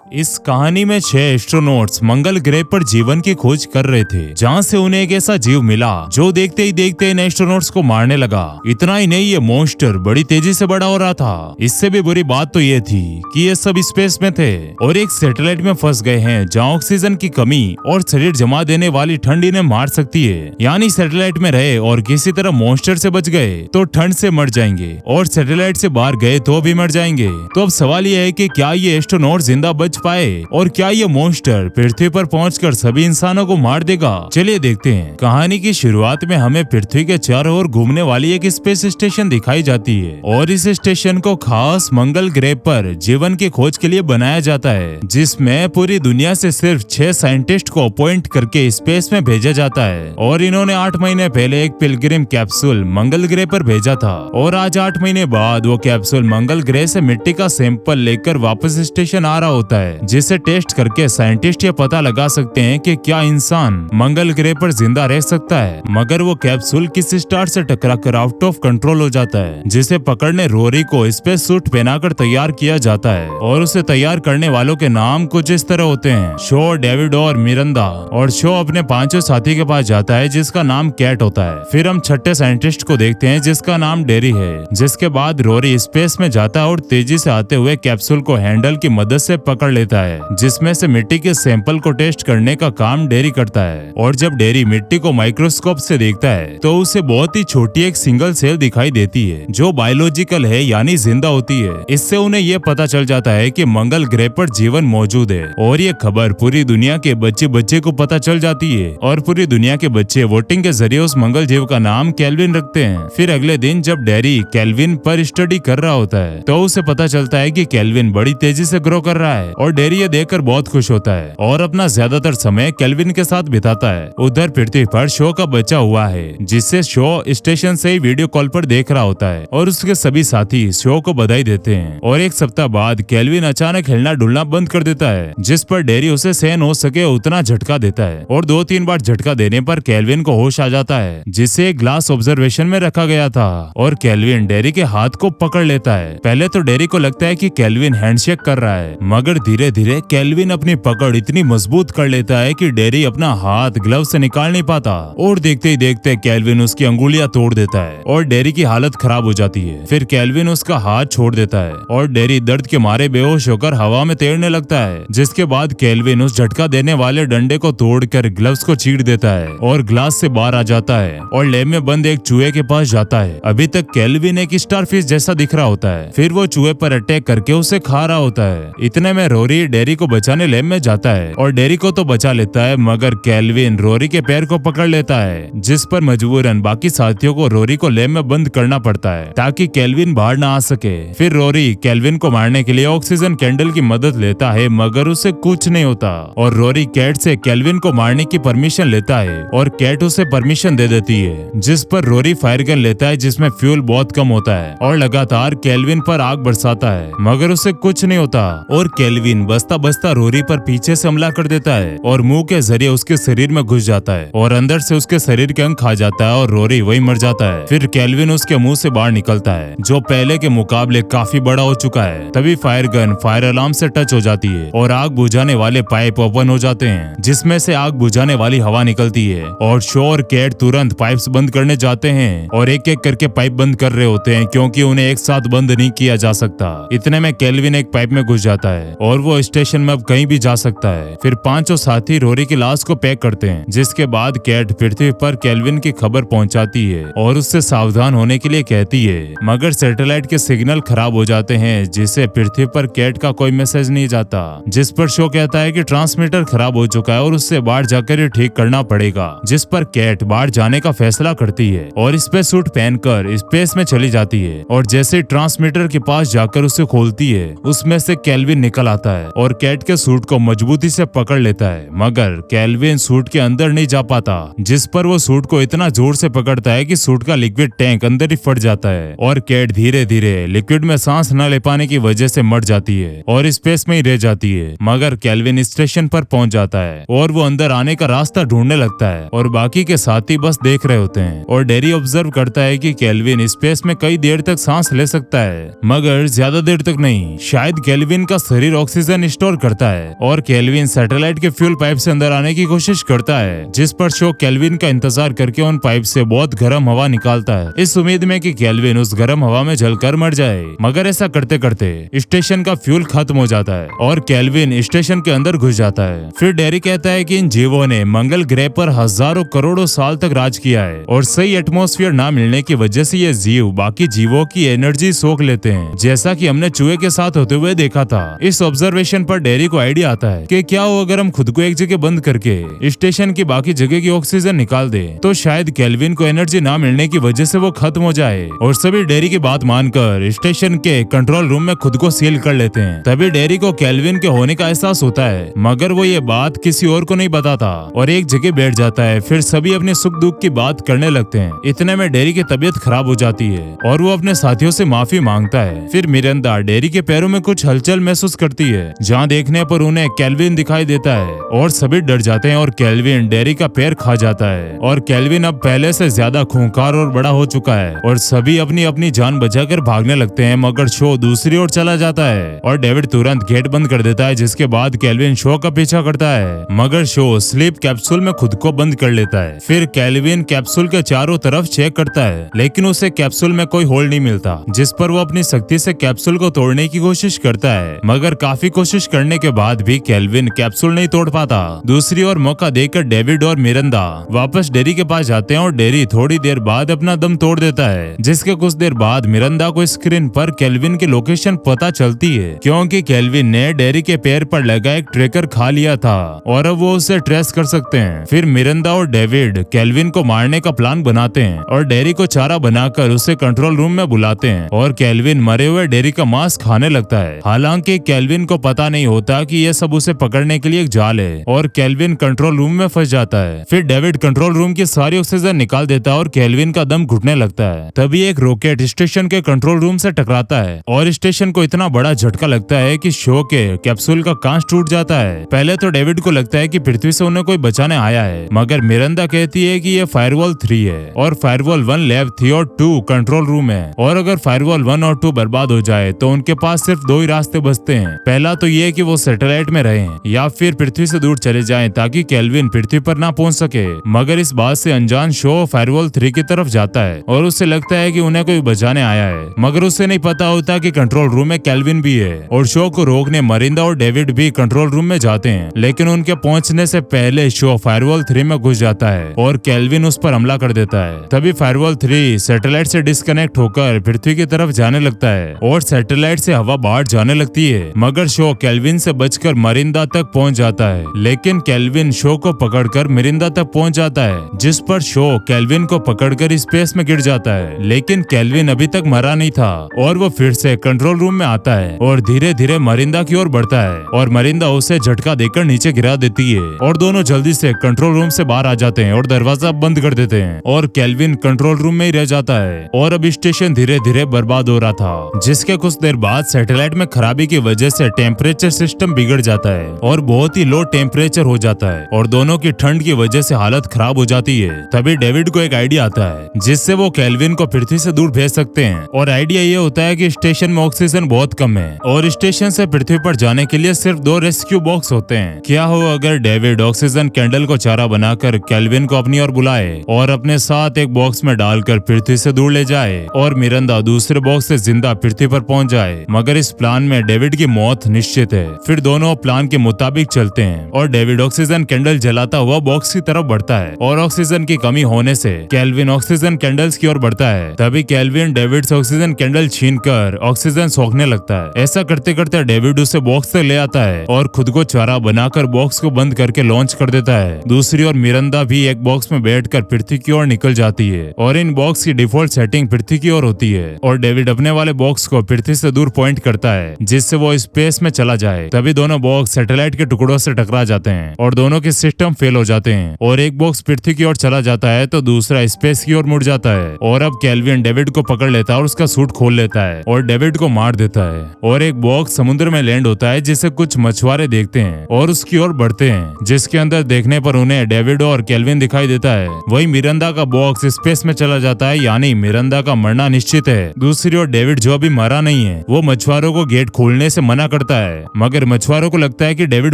इस कहानी में 6 एस्ट्रोनॉट्स मंगल ग्रह पर जीवन की खोज कर रहे थे, जहां से उन्हें एक ऐसा जीव मिला जो देखते ही देखते इन एस्ट्रोनॉट्स को मारने लगा। इतना ही नहीं, ये मॉन्स्टर बड़ी तेजी से बड़ा हो रहा था। इससे भी बुरी बात तो ये थी कि ये सब स्पेस में थे और एक सैटेलाइट में फंस गए हैं, जहां ऑक्सीजन की कमी और शरीर जमा देने वाली ठंड इन्हें मार सकती है। यानी सैटेलाइट में रहे और किसी तरह मॉन्स्टर से बच गए तो ठंड से मर जाएंगे, और सैटेलाइट से बाहर गए तो भी मर जाएंगे। तो अब सवाल ये है कि क्या ये एस्ट्रोनॉट जिंदा बच पाए और क्या ये मॉन्स्टर पृथ्वी पर पहुंचकर सभी इंसानों को मार देगा? चलिए देखते हैं। कहानी की शुरुआत में हमें पृथ्वी के चारों ओर घूमने वाली एक स्पेस स्टेशन दिखाई जाती है, और इस स्टेशन को खास मंगल ग्रह पर जीवन की खोज के लिए बनाया जाता है, जिसमें पूरी दुनिया से सिर्फ 6 साइंटिस्ट को अपॉइंट करके स्पेस में भेजा जाता है। और इन्होंने 8 महीने पहले एक पिलग्रिम कैप्सूल मंगल ग्रह पर भेजा था, और आज 8 महीने बाद वो कैप्सूल मंगल ग्रह से मिट्टी का सैंपल लेकर वापस स्टेशन आ रहा होता है, जिसे टेस्ट करके साइंटिस्ट ये पता लगा सकते हैं कि क्या इंसान मंगल ग्रह पर जिंदा रह सकता है। मगर वो कैप्सूल किसी स्टार से टकराकर आउट ऑफ कंट्रोल हो जाता है, जिसे पकड़ने रोरी को स्पेस सूट पहनाकर तैयार किया जाता है। और उसे तैयार करने वालों के नाम कुछ इस तरह होते हैं: शो, डेविड और मिरंदा। और शो अपने 5 साथी के पास जाता है, जिसका नाम कैट होता है। फिर हम 6ठे साइंटिस्ट को देखते हैं, जिसका नाम डेरी है। जिसके बाद रोरी स्पेस में जाता है और तेजी से आते हुए कैप्सूल को हैंडल की मदद से पकड़ लेता है, जिसमें से मिट्टी के सैंपल को टेस्ट करने का काम डेरी करता है। और जब डेरी मिट्टी को माइक्रोस्कोप से देखता है तो उसे बहुत ही छोटी एक सिंगल सेल दिखाई देती है, जो बायोलॉजिकल है, यानी जिंदा होती है। इससे उन्हें यह पता चल जाता है कि मंगल ग्रह पर जीवन मौजूद है, और ये खबर पूरी दुनिया के बच्चे को पता चल जाती है। और पूरी दुनिया के बच्चे वोटिंग के जरिए उस मंगल जीव का नाम केल्विन रखते हैं। फिर अगले दिन जब डेरी केल्विन पर स्टडी कर रहा होता है तो उसे पता चलता है कि केल्विन बड़ी तेजी से ग्रो कर रहा है, और डेरी ये देखकर बहुत खुश होता है और अपना ज्यादातर समय केल्विन के साथ बिताता है। उधर पृथ्वी पर शो का बच्चा हुआ है, जिसे शो स्टेशन से ही वीडियो कॉल पर देख रहा होता है, और उसके सभी साथी शो को बधाई देते हैं। और एक सप्ताह बाद केल्विन अचानक हिलना डुलना बंद कर देता है, जिस पर डेरी उसे सहन हो सके उतना झटका देता है। और 2-3 बार झटका देने पर केल्विन को होश आ जाता है, जिसे एक ग्लास ऑब्जर्वेशन में रखा गया था। और केल्विन डेरी के हाथ को पकड़ लेता है। पहले तो डेरी को लगता है कि केल्विन हैंडशेक कर रहा है, मगर धीरे धीरे केल्विन अपनी पकड़ इतनी मजबूत कर लेता है कि डेरी अपना हाथ ग्लव से निकाल नहीं पाता, और देखते ही देखते केल्विन उसकी अंगुलियां तोड़ देता है और डेरी की हालत खराब हो जाती है। फिर केल्विन उसका हाथ छोड़ देता है और डेरी दर्द के मारे बेहोश होकर हवा में तैरने लगता है। जिसके बाद केल्विन उस झटका देने वाले डंडे को तोड़कर ग्लव्स को चीर देता है और ग्लास से बाहर आ जाता है और लैब में बंद एक चूहे के पास जाता है। अभी तक केल्विन एक स्टारफिश जैसा दिख रहा होता है। फिर वो चूहे पर अटैक करके उसे खा रहा होता है। इतने में रोरी डेरी को बचाने लैब में जाता है और डेरी को तो बचा लेता है, मगर केल्विन रोरी के पैर को पकड़ लेता है, जिस पर मजबूरन बाकी साथियों को रोरी को लैब में बंद करना पड़ता है ताकि केल्विन बाहर ना आ सके। फिर रोरी केल्विन को मारने के लिए ऑक्सीजन कैंडल की मदद लेता है, मगर उसे कुछ नहीं होता। और रोरी कैट से केल्विन को मारने की परमिशन लेता है और कैट उसे परमिशन दे देती है, जिस पर रोरी फायर गन लेता है, जिसमें फ्यूल बहुत कम होता है, और लगातार केल्विन पर आग बरसाता है, मगर उसे कुछ नहीं होता। और केल्विन बसता बसता रोरी पर पीछे से हमला कर देता है और मुंह के जरिए उसके शरीर में घुस जाता है और अंदर से उसके शरीर के अंग खा जाता है और रोरी वही मर जाता है। फिर केल्विन उसके मुंह से बाहर निकलता है, जो पहले के मुकाबले काफी बड़ा हो चुका है। तभी फायर गन फायर अलार्म से टच हो जाती है और आग बुझाने वाले पाइप ओपन हो जाते हैं, जिसमें से आग बुझाने वाली हवा निकलती है। और शो और कैट तुरंत पाइप्स बंद करने जाते हैं और एक एक करके पाइप बंद कर रहे होते हैं, क्योंकि उन्हें एक साथ बंद नहीं किया जा सकता। इतने में केल्विन एक पाइप में घुस जाता है और वो स्टेशन में अब कहीं भी जा सकता है। फिर 5 साथी रोरी की लाश को पैक करते हैं, जिसके बाद कैट पृथ्वी पर केल्विन की खबर पहुंचाती है और उससे सावधान होने के लिए कहती है, मगर सैटेलाइट के सिग्नल खराब हो जाते हैं, जिससे पृथ्वी पर कैट का कोई मैसेज नहीं जाता। जिस पर शो कहता है कि ट्रांसमीटर खराब हो चुका है और उससे बाहर जाकर ये ठीक करना पड़ेगा, जिस पर कैट बाहर जाने का फैसला करती है और स्पेस सूट पहनकर स्पेस में चली जाती है। और जैसे ट्रांसमीटर के पास जाकर उसे खोलती है, उसमें से केल्विन निकल आता है और कैट के सूट को मजबूती से पकड़ लेता है, मगर केल्विन सूट के अंदर नहीं जा पाता, जिस पर वो सूट को इतना जोर से पकड़ता है कि सूट का लिक्विड टैंक अंदर ही फट जाता है और कैट धीरे धीरे लिक्विड में सांस न ले पाने की वजह से मर जाती है और स्पेस में ही रह जाती है। मगर केल्विन स्टेशन पर पहुंच जाता है और वो अंदर आने का रास्ता ढूंढने लगता है और बाकी के साथी बस देख रहे होते हैं। और डेरी ऑब्जर्व करता है कि केल्विन स्पेस में कई देर तक सांस ले सकता है, मगर ज्यादा देर तक नहीं। शायद केल्विन का शरीर ऑक्सीजन स्टोर करता है और केल्विन सैटेलाइट के फ्यूल पाइप से अंदर आने की कोशिश करता है, जिस पर शो केल्विन का इंतजार करके उन पाइप से बहुत गर्म हवा निकालता है, इस उम्मीद में कि केल्विन उस गर्म हवा में जलकर मर जाए। मगर ऐसा करते करते स्टेशन का फ्यूल खत्म हो जाता है और केल्विन स्टेशन के अंदर घुस जाता है। फिर डेरी कहता है कि इन जीवों ने मंगल ग्रह पर हजारों करोड़ों साल तक राज किया है और सही एटमॉस्फेयर ना मिलने की वजह से ये जीव बाकी जीवों की एनर्जी सोख लेते हैं, जैसा कि हमने चूहे के साथ होते हुए देखा था। इस ऑब्जर्वेशन पर डेरी को आइडिया आता है कि क्या हो अगर हम खुद को एक जगह बंद करके स्टेशन की बाकी जगह की ऑक्सीजन निकाल दे तो शायद केल्विन को एनर्जी ना मिलने की वजह से वो खत्म हो जाए। और सभी डेरी की बात मानकर स्टेशन के कंट्रोल रूम में खुद को सील कर लेते हैं। तभी डेरी को केल्विन के होने का एहसास होता है, मगर वो ये बात किसी और को नहीं बताता और एक जगह बैठ जाता है। फिर सभी अपने सुख दुख की बात करने लगते हैं। इतने में डेरी की तबीयत खराब हो जाती है और वो अपने साथियों से माफी मांगता है। फिर मिरंदा डेरी के पैरों में कुछ हलचल महसूस करती है, जहाँ देखने पर उन्हें केल्विन दिखाई देता है और सभी डर जाते हैं और केल्विन डेरी का पैर खा जाता है। और केल्विन अब पहले से ज्यादा खूंखार और बड़ा हो चुका है और सभी अपनी अपनी जान बचाकर भागने लगते हैं, मगर शो दूसरी ओर चला जाता है और डेविड तुरंत गेट बंद कर देता है, जिसके बाद केल्विन शो का पीछा करता है, मगर शो स्लीप कैप्सूल में खुद को बंद कर लेता है। फिर केल्विन कैप्सूल के चारों तरफ चेक करता है, लेकिन उसे कैप्सूल में कोई होल नहीं मिलता, जिस पर वो अपनी शक्ति से कैप्सूल को तोड़ने की कोशिश करता है, मगर काफी कोशिश करने के बाद भी केल्विन कैप्सूल नहीं तोड़ पाता। दूसरी ओर मौका देकर डेविड और मिरंदा वापस डेरी के पास जाते हैं और डेरी थोड़ी देर बाद अपना दम तोड़ देता है, जिसके कुछ देर बाद मिरंदा को स्क्रीन पर केल्विन की लोकेशन पता चलती है, क्योंकि केल्विन ने डेरी के पैर पर लगा एक ट्रैकर खा लिया था और अब वो उसे ट्रेस कर सकते हैं। फिर मिरंदा और डेविड केल्विन को मारने का प्लान बनाते हैं और डेरी को चारा बनाकर उसे कंट्रोल रूम में बुलाते हैं और केल्विन मरे हुए डेरी का मांस खाने लगता है। हालांकि केल्विन को पता नहीं होता कि यह सब उसे पकड़ने के लिए एक जाल है और केल्विन कंट्रोल रूम में फंस जाता है। फिर डेविड कंट्रोल रूम की सारी ऑक्सीजन निकाल देता है और केल्विन का दम घुटने लगता है। तभी एक रॉकेट स्टेशन के कंट्रोल रूम से टकराता है और स्टेशन को इतना बड़ा झटका लगता है कि शो के कैप्सूल का कांच टूट जाता है। पहले तो डेविड को लगता है कि पृथ्वी से उन्हें कोई बचाने आया है, मगर मिरंदा कहती है कि ये फायरवॉल 3 है और फायरवॉल 1 लैब थी और 2 कंट्रोल रूम है, और अगर फायरवॉल 1 और 2 बर्बाद हो जाए तो उनके पास सिर्फ 2 ही रास्ते बचते हैं। पहला तो ये कि वो सैटेलाइट में रहें या फिर पृथ्वी से दूर चले जाएं ताकि केल्विन पृथ्वी पर ना पहुंच सके। मगर इस बात से अनजान शो फायरवॉल 3 की तरफ जाता है और उसे लगता है कि उन्हें कोई बचाने आया है, मगर उसे नहीं पता होता कि कंट्रोल रूम में केल्विन भी है। और शो को रोकने मरिंदा और डेविड भी कंट्रोल रूम में जाते हैं, लेकिन उनके पहुंचने से पहले शो फायरवॉल 3 में घुस जाता है और केल्विन उस पर हमला कर देता है। तभी फायरवॉल 3 सैटेलाइट से डिस्कनेक्ट होकर पृथ्वी की तरफ जाने लगता है और सैटेलाइट से हवा बाहर जाने लगती है, मगर शो केल्विन से बचकर मरिंदा तक पहुंच जाता है। लेकिन केल्विन शो को पकड़कर मिरिंदा तक पहुंच जाता है, जिस पर शो केल्विन को पकड़कर स्पेस में गिर जाता है। लेकिन केल्विन अभी तक मरा नहीं था और वो फिर से कंट्रोल रूम में आता है और धीरे धीरे मरिंदा की ओर बढ़ता है और मरिंदा उसे झटका देकर नीचे गिरा देती है और दोनों जल्दी से कंट्रोल रूम से बाहर आ जाते हैं और दरवाजा बंद कर देते हैं और केल्विन कंट्रोल रूम में ही रह जाता है। और अब स्टेशन धीरे धीरे बर्बाद हो रहा था, जिसके कुछ देर बाद सैटेलाइट में खराबी की वजह से टेम्परेचर सिस्टम बिगड़ जाता है और बहुत ही लो टेम्परेचर हो जाता है और दोनों की ठंड की वजह से हालत खराब हो जाती है। तभी डेविड को एक आइडिया आता है जिससे वो केल्विन को पृथ्वी से दूर भेज सकते हैं और आइडिया ये होता है कि स्टेशन में ऑक्सीजन बहुत कम है और स्टेशन से पृथ्वी पर जाने के लिए सिर्फ 2 रेस्क्यू बॉक्स होते हैं। क्या हो अगर डेविड ऑक्सीजन कैंडल को चारा बनाकर केल्विन को अपनी ओर बुलाए और अपने साथ एक बॉक्स में डालकर पृथ्वी से दूर ले जाए और मिरंदा दूसरे बॉक्स से जिंदा पृथ्वी पर पहुंच जाए, मगर इस प्लान में डेविड की मौत निश्चित है। फिर दोनों प्लान के मुताबिक चलते हैं और डेविड ऑक्सीजन कैंडल जलाता हुआ बॉक्स की तरफ बढ़ता है और ऑक्सीजन की कमी होने से केल्विन ऑक्सीजन कैंडल्स की ओर बढ़ता है। तभी केल्विन डेविड से ऑक्सीजन कैंडल छीनकर ऑक्सीजन सोखने लगता है। ऐसा करते करते डेविड उसे बॉक्स से ले आता है और खुद को चारा बनाकर बॉक्स को बंद करके लॉन्च कर देता है। दूसरी ओर मिरंदा भी एक बॉक्स में बैठकर पृथ्वी की ओर निकल जाती है और इन बॉक्स की डिफॉल्ट सेटिंग पृथ्वी की ओर होती है और डेविड अपने वाले बॉक्स को पृथ्वी से दूर पॉइंट करता है जिससे वो स्पेस में चला जाए। तभी दोनों बॉक्स सैटेलाइट के टुकड़ों से टकरा जाते हैं और दोनों के सिस्टम फेल हो जाते हैं और एक बॉक्स पृथ्वी की ओर चला जाता है तो दूसरा स्पेस की ओर मुड़ जाता है और अब केल्विन डेविड को पकड़ लेता है और उसका सूट खोल लेता है और डेविड को मार देता है और एक बॉक्स समुद्र में लैंड होता है जिसे कुछ मछुआरे देखते हैं और उसकी ओर बढ़ते हैं, जिसके अंदर देखने पर उन्हें डेविड और केल्विन दिखाई देता है। वही मिरंदा का बॉक्स स्पेस में चला जाता है, यानी मिरंदा का मरना निश्चित है। दूसरी ओर डेविड जो अभी मरा नहीं है वो मछुआरों को गेट खोलने से मना कर करता है, मगर मछुआरों को लगता है कि डेविड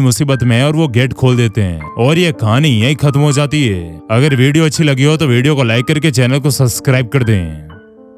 मुसीबत में है और वो गेट खोल देते हैं और ये कहानी यही खत्म हो जाती है। अगर वीडियो अच्छी लगी हो तो वीडियो को लाइक करके चैनल को सब्सक्राइब कर दें।